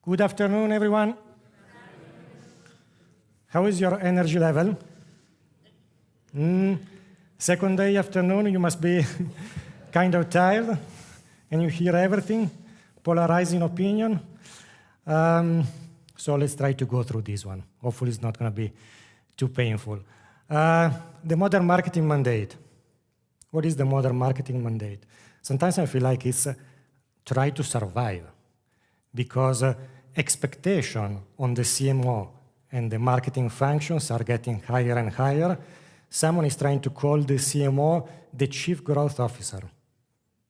Good afternoon, everyone. How is your energy level? Second day afternoon, you must be kind of tired, and you hear everything, polarizing opinion. So let's try to go through this one. Hopefully it's not going to be too painful. The modern marketing mandate. What is the modern marketing mandate? Sometimes I feel like it's try to survive, because expectation on the CMO and the marketing functions are getting higher and higher. Someone is trying to call the CMO the Chief Growth Officer.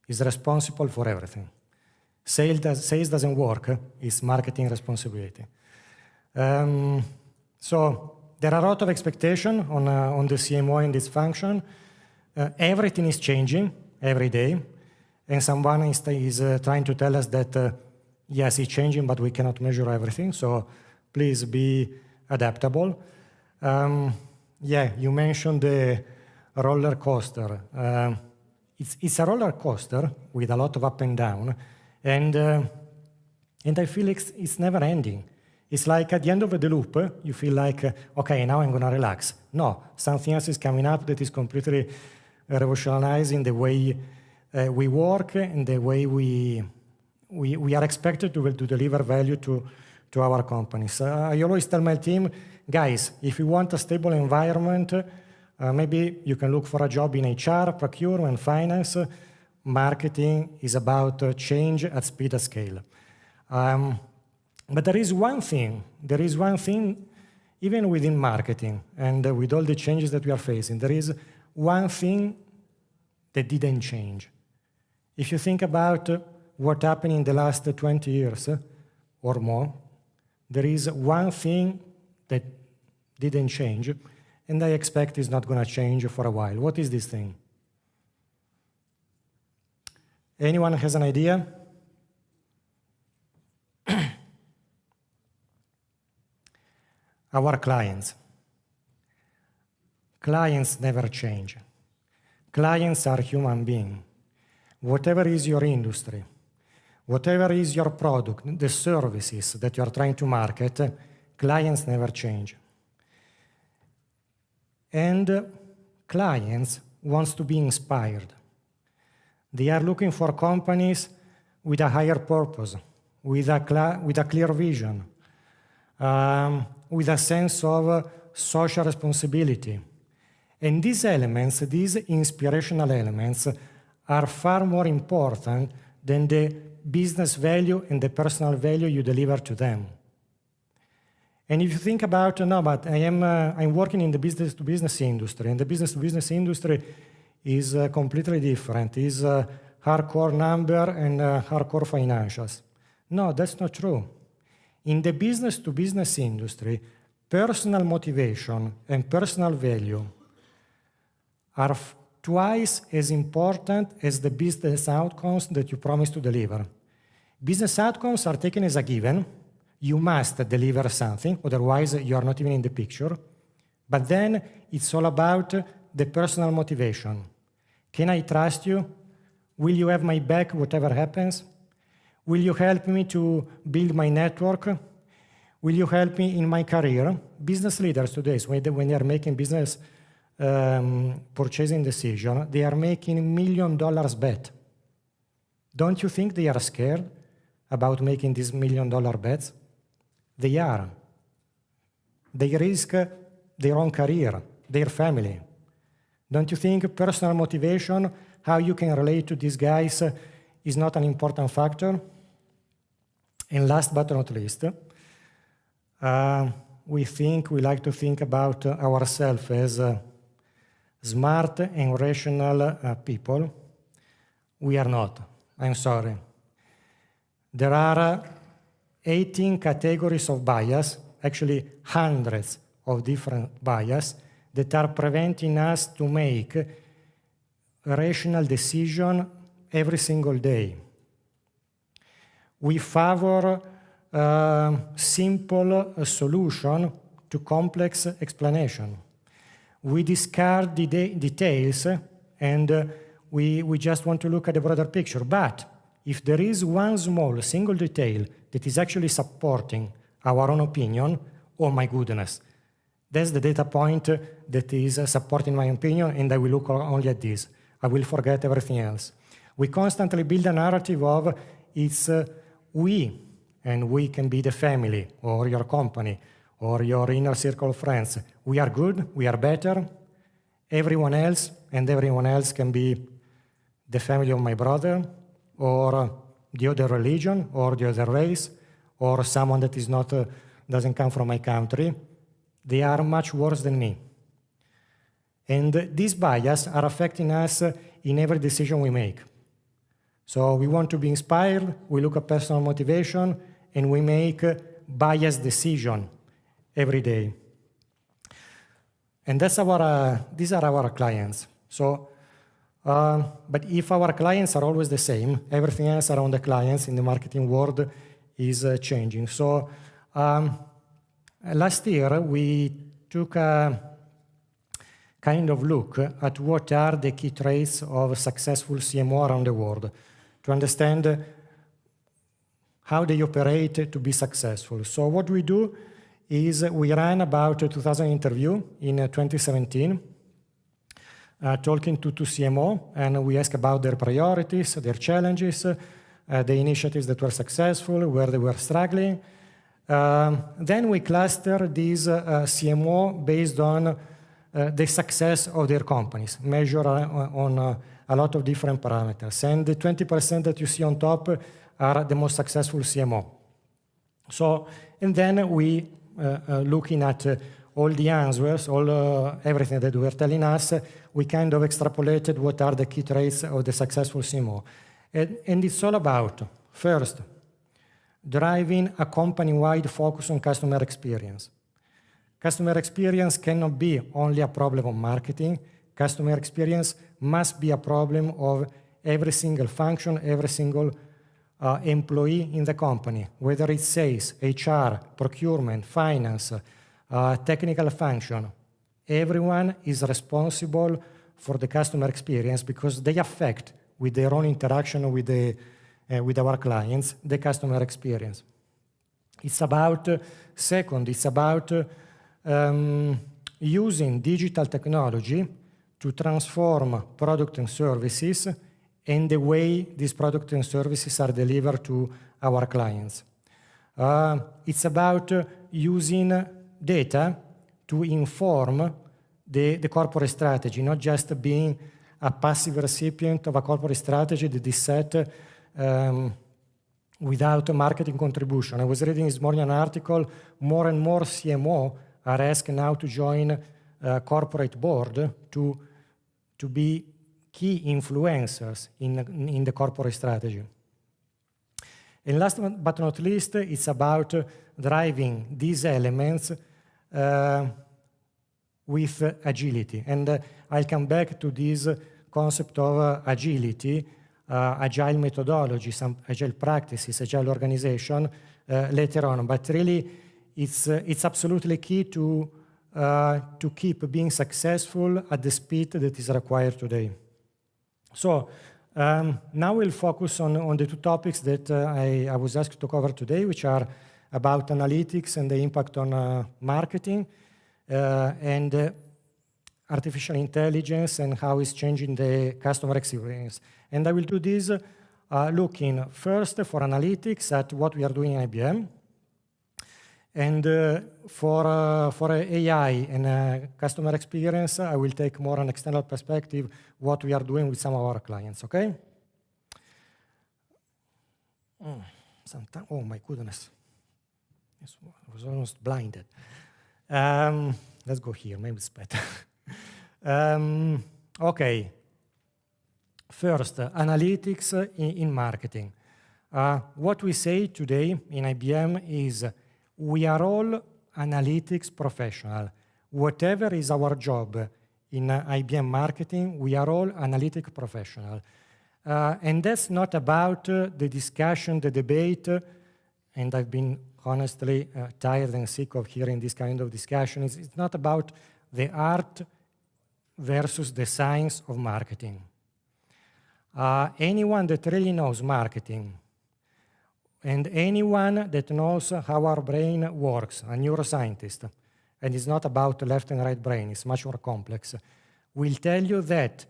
He's responsible for everything. Sales doesn't work, it's marketing responsibility. So there are a lot of expectation on the CMO in this function. Everything is changing every day, and someone is trying to tell us that yes, it's changing, but we cannot measure everything, so please be adaptable. Yeah, you mentioned the roller coaster. It's a roller coaster with a lot of up and down, and I feel it's never ending. It's like at the end of the loop, you feel like, okay, now I'm going to relax. No, something else is coming up that is completely revolutionizing the way we work and the way we are expected to deliver value to our companies. I always tell my team, guys, if you want a stable environment, maybe you can look for a job in HR, procurement, finance. Marketing is about change at speed and scale. But there is one thing, even within marketing and with all the changes that we are facing, there is one thing that didn't change. If you think about what happened in the last 20 years or more, there is one thing that didn't change, and I expect it's not going to change for a while. What is this thing? Anyone has an idea? Our clients. Clients never change. Clients are human beings. Whatever is your industry, whatever is your product, the services that you are trying to market, clients never change. And clients want to be inspired. They are looking for companies with a higher purpose, with a clear vision, with a sense of social responsibility. And these elements, these inspirational elements, are far more important than the business value and the personal value you deliver to them. And if you think about, no, but I'm working in the business-to-business industry, and the business-to-business industry is completely different. It's hardcore number and hardcore financials. No, that's not true. In the business-to-business industry, personal motivation and personal value are twice as important as the business outcomes that you promise to deliver. Business outcomes are taken as a given. You must deliver something, otherwise you are not even in the picture. But then it's all about the personal motivation. Can I trust you? Will you have my back whatever happens? Will you help me to build my network? Will you help me in my career? Business leaders today, when they are making business purchasing decision, they are making $1 million bet. Don't you think they are scared about making these $1 million bets? They are. They risk their own career, their family. Don't you think personal motivation, how you can relate to these guys, is not an important factor? And last but not least, we like to think about ourselves as smart and rational people. We are not. I'm sorry. There are 18 categories of bias, actually hundreds of different bias, that are preventing us to make a rational decision every single day. We favor simple solution to complex explanation. We discard details, and we just want to look at the broader picture. But if there is one small single detail that is actually supporting our own opinion, oh my goodness, that's the data point that is supporting my opinion, and I will look only at this. I will forget everything else. We constantly build a narrative of it's we, and we can be the family, or your company, or your inner circle of friends. We are good, we are better. Everyone else, and everyone else can be the family of my brother, or the other religion, or the other race, or someone that is not, doesn't come from my country. They are much worse than me. And these biases are affecting us in every decision we make. So we want to be inspired, we look at personal motivation, and we make biased decision every day. And that's these are our clients. So, but if our clients are always the same, everything else around the clients in the marketing world is changing. So last year, we took a kind of look at what are the key traits of successful CMO around the world to understand how they operate to be successful. So what we do is we ran about 2,000 interviews in 2017, talking to CMO, and we asked about their priorities, their challenges, the initiatives that were successful, where they were struggling. Then we cluster these CMO based on the success of their companies, measured on a lot of different parameters. And the 20% that you see on top are the most successful CMO. So, and then we, looking at all the answers, everything that they were telling us, we kind of extrapolated what are the key traits of the successful CMO. And it's all about, first, driving a company-wide focus on customer experience. Customer experience cannot be only a problem of marketing. Customer experience must be a problem of every single function, every single employee in the company, whether it's sales, HR, procurement, finance, technical function. Everyone is responsible for the customer experience because they affect, with their own interaction with our clients, the customer experience. It's about, second, it's about using digital technology to transform products and services and the way these products and services are delivered to our clients. It's about using data to inform the corporate strategy, not just being a passive recipient of a corporate strategy that is set without a marketing contribution. I was reading this morning an article, more and more CMO are asked now to join a corporate board to be key influencers in the corporate strategy. And last but not least, it's about driving these elements with agility. And I'll come back to this concept of agility, agile methodology, some agile practices, agile organization later on. But really, it's absolutely key to keep being successful at the speed that is required today. So now we'll focus on the two topics that I was asked to cover today, which are about analytics and the impact on marketing, and artificial intelligence and how it's changing the customer experience. And I will do this looking first for analytics at what we are doing in IBM, and for AI and customer experience, I will take more an external perspective what we are doing with some of our clients, okay? Oh my goodness. I was almost blinded. Let's go here, maybe it's better. Okay. First, analytics in marketing. What we say today in IBM is we are all analytics professional. Whatever is our job in IBM marketing, we are all analytic professional. And that's not about the discussion, the debate, and I've been honestly tired and sick of hearing this kind of discussion. It's not about the art versus the science of marketing. Anyone that really knows marketing and anyone that knows how our brain works, a neuroscientist, and it's not about left and right brain, it's much more complex, will tell you that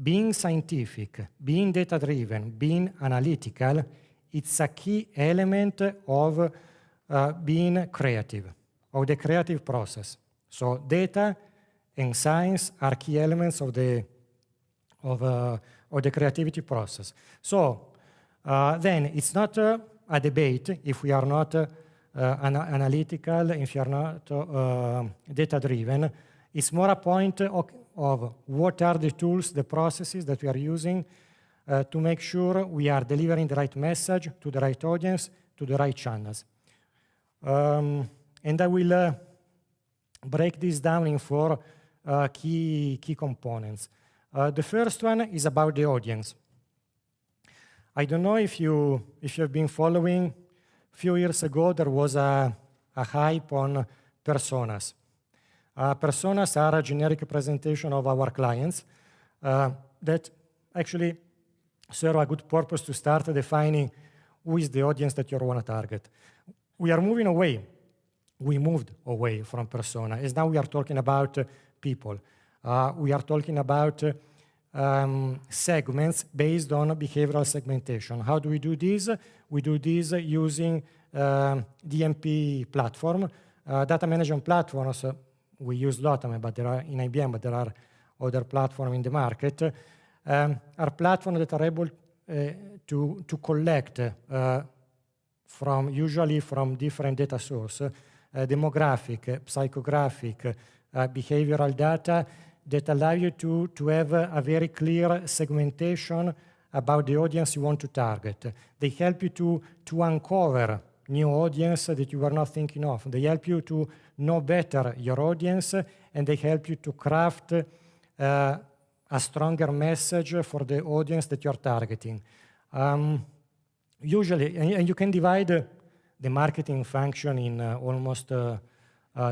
being scientific, being data-driven, being analytical, it's a key element of being creative, of the creative process. So data and science are key elements of the creativity process. So then it's not a debate if we are not analytical, if you are not data-driven. It's more a point of what are the tools, the processes that we are using to make sure we are delivering the right message to the right audience, to the right channels. And I will break this down in four key components. The first one is about the audience. I don't know if you have been following. A few years ago, there was a hype on personas. Personas are a generic presentation of our clients that actually serve a good purpose to start defining who is the audience that you want to target. We are moving away. We moved away from persona, as now we are talking about people. We are talking about segments based on behavioral segmentation. How do we do this? We do this using DMP platform, data management platforms. We use Lotame, but there are in IBM, but there are other platforms in the market. Are platforms that are able to collect usually from different data sources, demographic, psychographic, behavioral data that allow you to have a very clear segmentation about the audience you want to target. They help you to uncover new audience that you were not thinking of. They help you to know better your audience, and they help you to craft a stronger message for the audience that you're targeting. Usually, and you can divide the marketing function in almost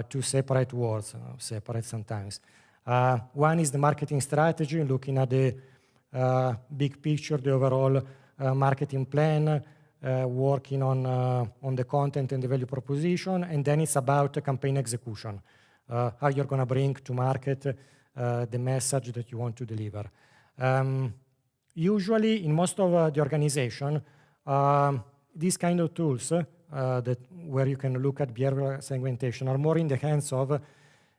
two separate words, separate sometimes. One is the marketing strategy, looking at the big picture, the overall marketing plan, working on the content and the value proposition, and then it's about campaign execution, how you're going to bring to market the message that you want to deliver. Usually, in most of the organization, these kind of tools where you can look at behavioral segmentation are more in the hands of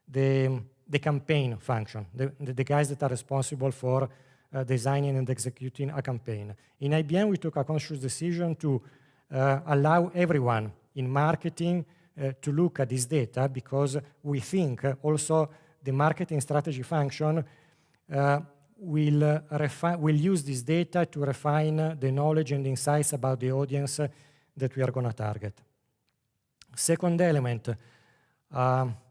the campaign function, the guys that are responsible for designing and executing a campaign. In IBM, we took a conscious decision to allow everyone in marketing to look at this data, because we think also the marketing strategy function will use this data to refine the knowledge and insights about the audience that we are going to target. Second element,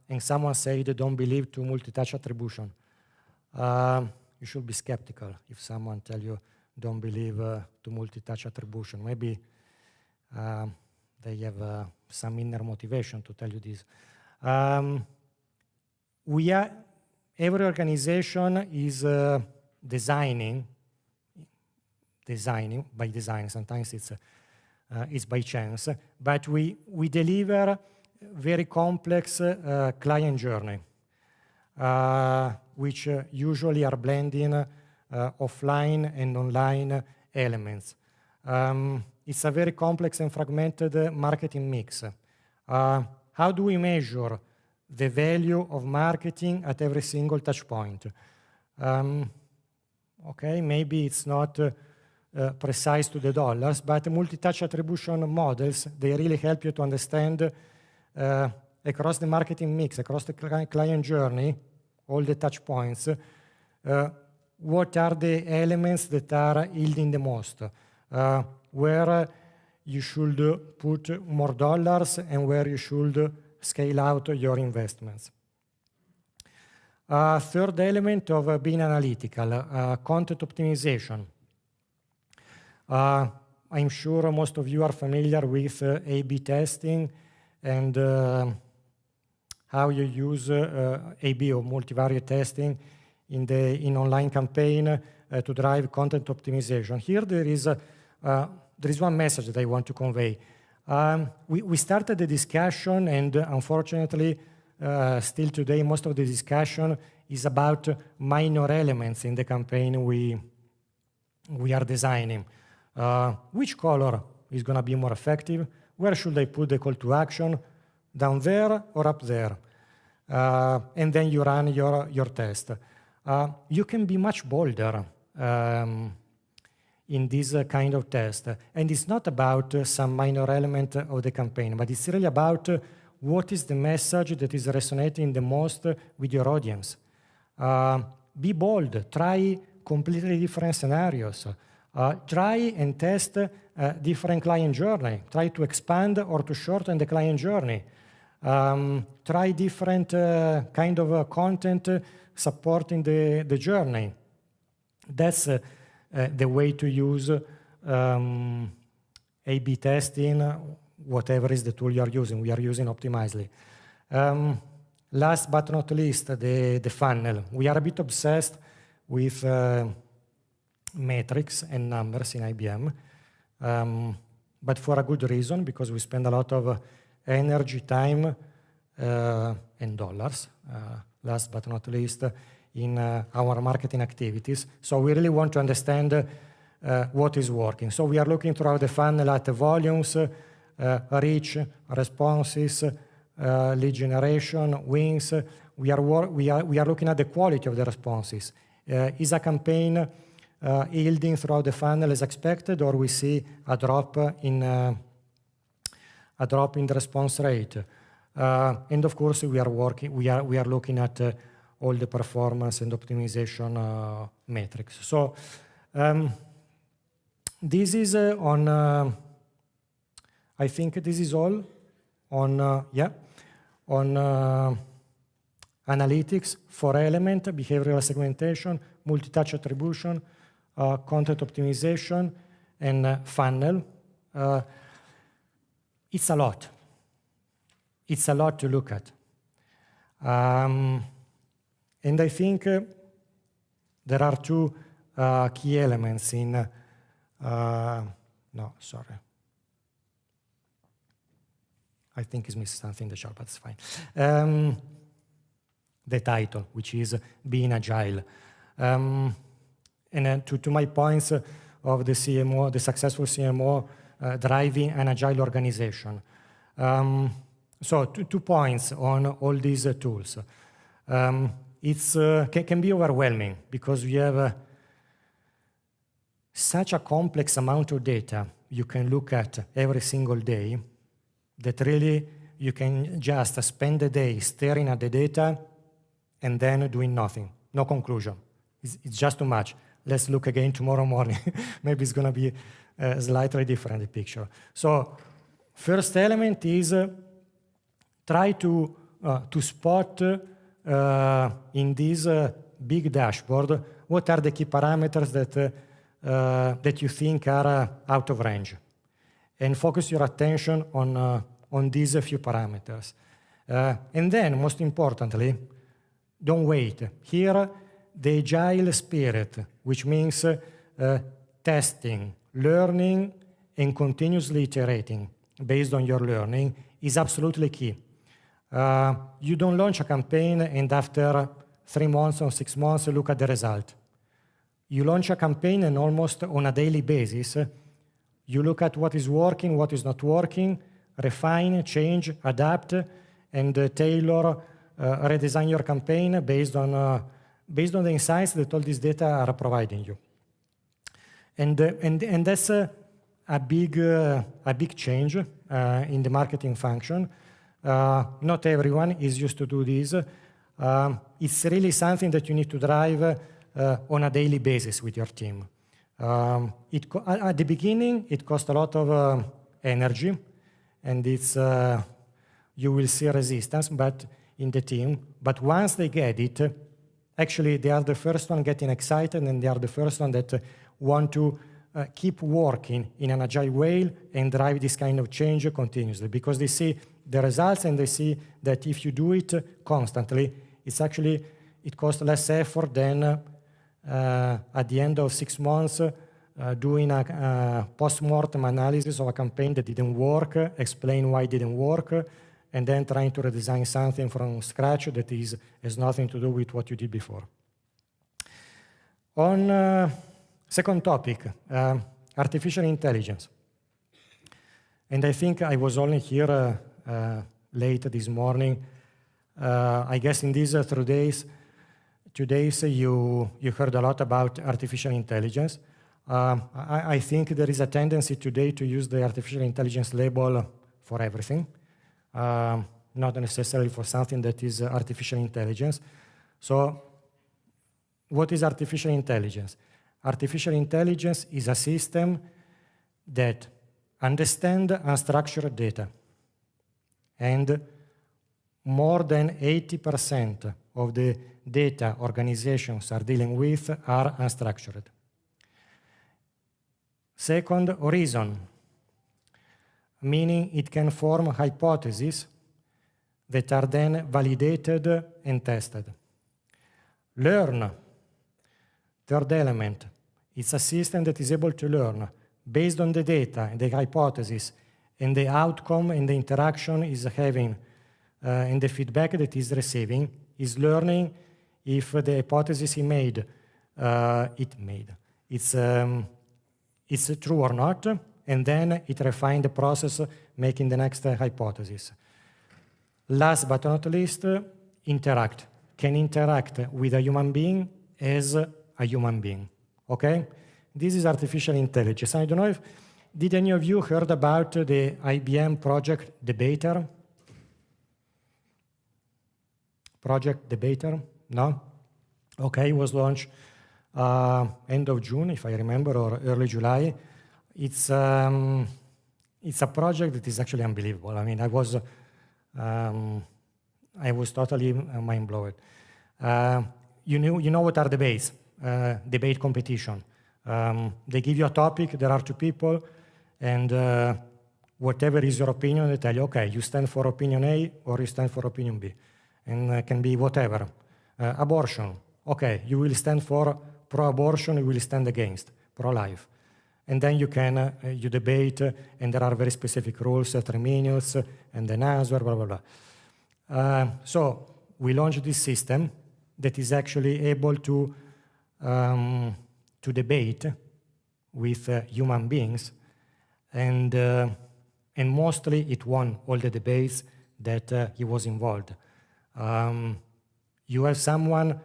and someone said, don't believe to multi-touch attribution. You should be skeptical if someone tells you don't believe to multi-touch attribution. Maybe they have some inner motivation to tell you this. Every organization is designing by design. Sometimes it's by chance, but we deliver very complex client journey, which usually are blending offline and online elements. It's a very complex and fragmented marketing mix. How do we measure the value of marketing at every single touch point? Okay, maybe it's not precise to the dollars, but multi-touch attribution models, they really help you to understand across the marketing mix, across the client journey, all the touch points, what are the elements that are yielding the most, where you should put more dollars and where you should scale out your investments. Third element of being analytical, content optimization. I'm sure most of you are familiar with A/B testing and how you use A/B or multivariate testing in online campaign to drive content optimization. Here there is one message that I want to convey. We started the discussion, and unfortunately, still today, most of the discussion is about minor elements in the campaign we are designing. Which color is going to be more effective? Where should I put the call to action? Down there or up there? And then you run your test. You can be much bolder in this kind of test. And it's not about some minor element of the campaign, but it's really about what is the message that is resonating the most with your audience. Be bold. Try completely different scenarios. Try and test different client journey. Try to expand or to shorten the client journey. Try different kind of content supporting the journey. That's the way to use A/B testing, whatever is the tool you are using. We are using Optimizely. Last but not least, the funnel. We are a bit obsessed with metrics and numbers in IBM, but for a good reason, because we spend a lot of energy, time, and dollars, last but not least, in our marketing activities. So we really want to understand what is working. So we are looking throughout the funnel at the volumes, reach, responses, lead generation, wins. We are looking at the quality of the responses. Is a campaign yielding throughout the funnel as expected, or we see a drop in the response rate? And of course, we are looking at all the performance and optimization metrics. So this is on. I think this is all on analytics, 4-element, behavioral segmentation, multi-touch attribution, content optimization, and funnel. It's a lot. It's a lot to look at. And I think there are two key elements in... no, sorry. I think it's missing something in the chart, but it's fine. The title, which is Being Agile. And then to my points of the CMO, the successful CMO driving an agile organization. So 2 points on all these tools. It can be overwhelming because we have such a complex amount of data you can look at every single day that really you can just spend the day staring at the data and then doing nothing, no conclusion. It's just too much. Let's look again tomorrow morning. Maybe it's going to be a slightly different picture. So first element is try to spot in this big dashboard what are the key parameters that you think are out of range, and focus your attention on these few parameters. And then, most importantly, don't wait. Here, the agile spirit, which means testing, learning, and continuously iterating based on your learning, is absolutely key. You don't launch a campaign and after 3 months or 6 months, look at the result. You launch a campaign and almost on a daily basis, you look at what is working, what is not working, refine, change, adapt, and tailor, redesign your campaign based on the insights that all these data are providing you. And that's a big change in the marketing function. Not everyone is used to do this. It's really something that you need to drive on a daily basis with your team. At the beginning, it costs a lot of energy, and you will see resistance in the team. But once they get it, actually, they are the first one getting excited, and they are the first one that want to keep working in an agile way and drive this kind of change continuously, because they see the results and they see that if you do it constantly, it costs less effort than at the end of 6 months, doing a post-mortem analysis of a campaign that didn't work, explain why it didn't work, and then trying to redesign something from scratch that has nothing to do with what you did before. On second topic, artificial intelligence. And I think I was only here late this morning. I guess in these 2 days you heard a lot about artificial intelligence. I think there is a tendency today to use the artificial intelligence label for everything, not necessarily for something that is artificial intelligence. So what is artificial intelligence? Artificial intelligence is a system that understands unstructured data, and more than 80% of the data organizations are dealing with are unstructured. Second, horizon, meaning it can form hypotheses that are then validated and tested. Learn, third element, it's a system that is able to learn based on the data and the hypothesis and the outcome and the interaction is having and the feedback that is receiving, is learning if the hypothesis he made, it's true or not, and then it refines the process making the next hypothesis. Last but not least, interact. Can interact with a human being as a human being, okay? This is artificial intelligence. I don't know if, did any of you heard about the IBM project Debater? Project Debater? No? Okay, it was launched end of June, if I remember, or early July. It's a project that is actually unbelievable. I mean, I was totally mind blown. You know what are debates? Debate competition. They give you a topic. There are 2 people, and whatever is your opinion, they tell you, okay, you stand for opinion A or you stand for opinion B, and it can be whatever. Abortion. Okay, you will stand for pro-abortion. You will stand against pro-life. And then you can you debate, and there are very specific rules, 3 minutes, and then answer, blah, blah, blah. So we launched this system that is actually able to debate with human beings, and mostly it won all the debates that he was involved. You have someone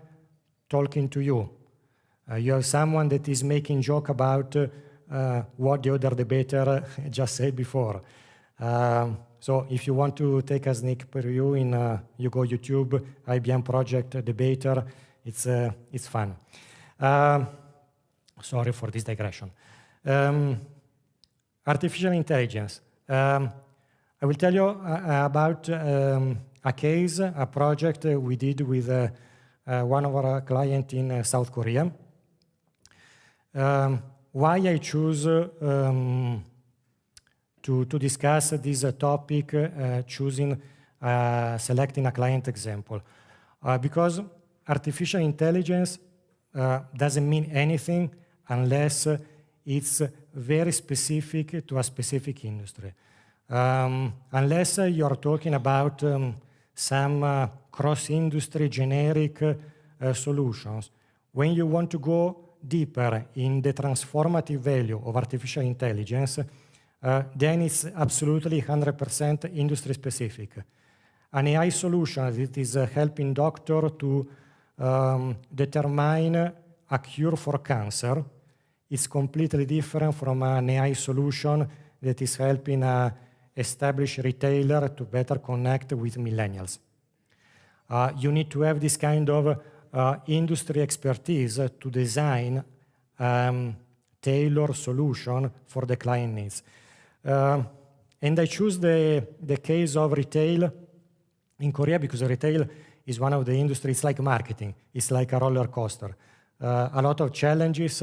talking to you. You have someone that is making joke about what the other debater just said before. So if you want to take a sneak preview, you go YouTube, IBM Project Debater. It's fun. Sorry for this digression. Artificial intelligence. I will tell you about a case, a project we did with one of our clients in South Korea. Why I choose to discuss this topic, selecting a client example. Because artificial intelligence doesn't mean anything unless it's very specific to a specific industry. Unless you're talking about some cross-industry generic solutions. When you want to go deeper in the transformative value of artificial intelligence, then it's absolutely 100% industry specific. An AI solution that is helping doctor to determine a cure for cancer is completely different from an AI solution that is helping an established retailer to better connect with millennials. You need to have this kind of industry expertise to design tailored solution for the client needs. And I choose the case of retail in Korea because retail is one of the industries. It's like marketing. It's like a roller coaster. A lot of challenges,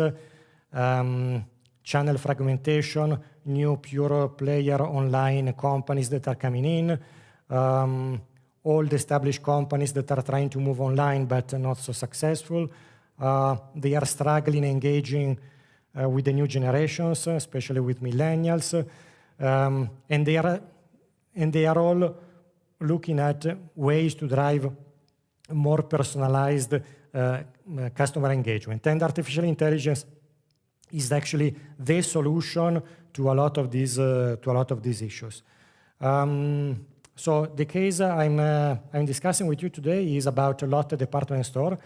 channel fragmentation, new pure player online companies that are coming in, old established companies that are trying to move online but not so successful, They are struggling engaging with the new generations, especially with millennials, and they are all looking at ways to drive more personalized customer engagement. And artificial intelligence is actually the solution to a lot of these issues. So the case I'm discussing with you today is about Lotte Department Store.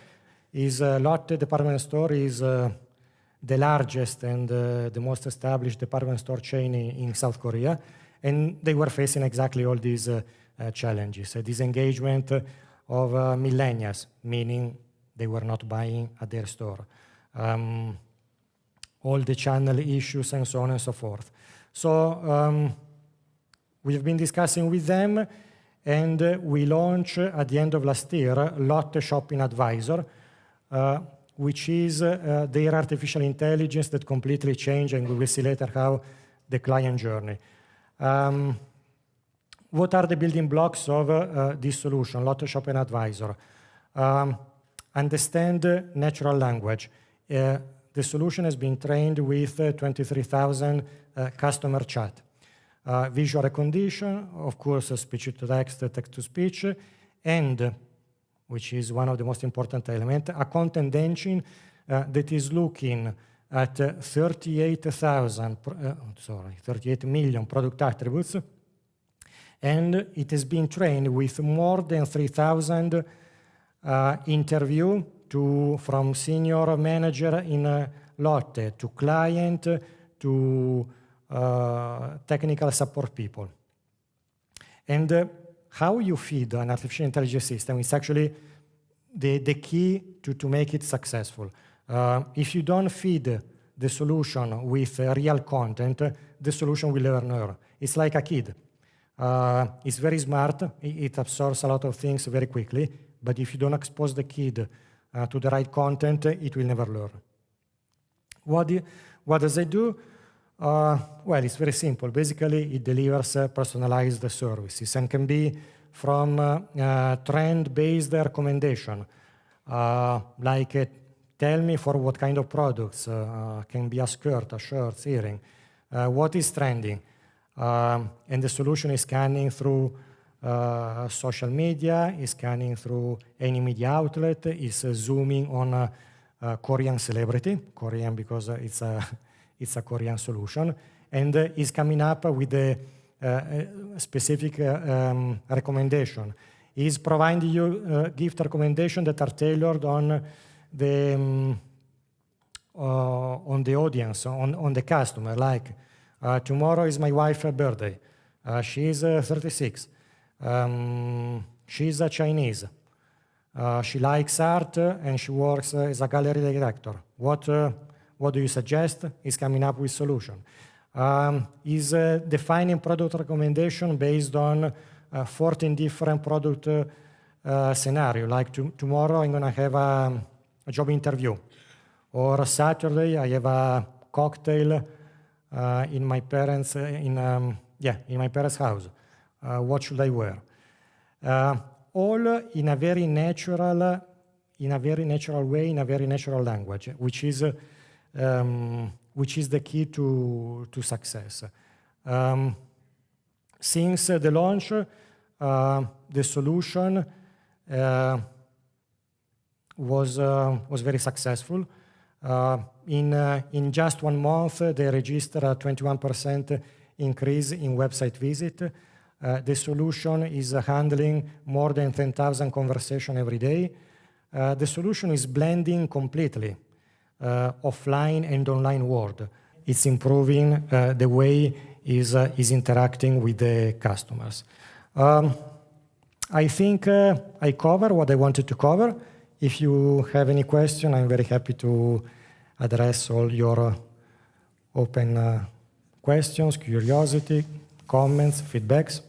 Lotte Department Store is the largest and the most established department store chain in South Korea, and they were facing exactly all these challenges. Disengagement of millennials, meaning they were not buying at their store. All the channel issues and so on and so forth. So we've been discussing with them, and we launched at the end of last year Lotte Shopping Advisor, which is their artificial intelligence that completely changed, and we will see later how, the client journey. What are the building blocks of this solution, Lotte Shopping Advisor? Understand natural language. The solution has been trained with 23,000 customer chat. Visual recognition, of course, speech-to-text, text-to-speech, and, which is one of the most important elements, a content engine that is looking at 38 million product attributes, and it has been trained with more than 3,000 interviews from senior manager in Lotte to client to technical support people. And how you feed an artificial intelligence system is actually the key to make it successful. If you don't feed the solution with real content, the solution will never learn. It's like a kid. It's very smart. It absorbs a lot of things very quickly. But if you don't expose the kid to the right content, it will never learn. What does it do? Well, it's very simple. Basically, it delivers personalized services and can be from trend-based recommendation, like tell me for what kind of products, can be a skirt, a shirt, earring, what is trending. And the solution is scanning through social media, is scanning through any media outlet, is zooming on a Korean celebrity, Korean because it's a Korean solution, and is coming up with a specific recommendation. Is providing you gift recommendations that are tailored on the audience, on the customer. Like tomorrow is my wife's birthday. She's 36. She's a Chinese. She likes art and she works as a gallery director. What do you suggest? Is coming up with solution. Is defining product recommendation based on 14 different product scenario. Like tomorrow I'm going to have a job interview, or Saturday I have a cocktail in my parents' house. What should I wear? All in a very natural way, in a very natural language, which is the key to success. Since the launch, the solution was very successful. In just 1 month, they registered a 21% increase in website visit. The solution is handling more than 10,000 conversations every day. The solution is blending completely offline and online world. It's improving the way is interacting with the customers. I think I covered what I wanted to cover. If you have any question, I'm very happy to address all your open questions, curiosity, comments, feedbacks.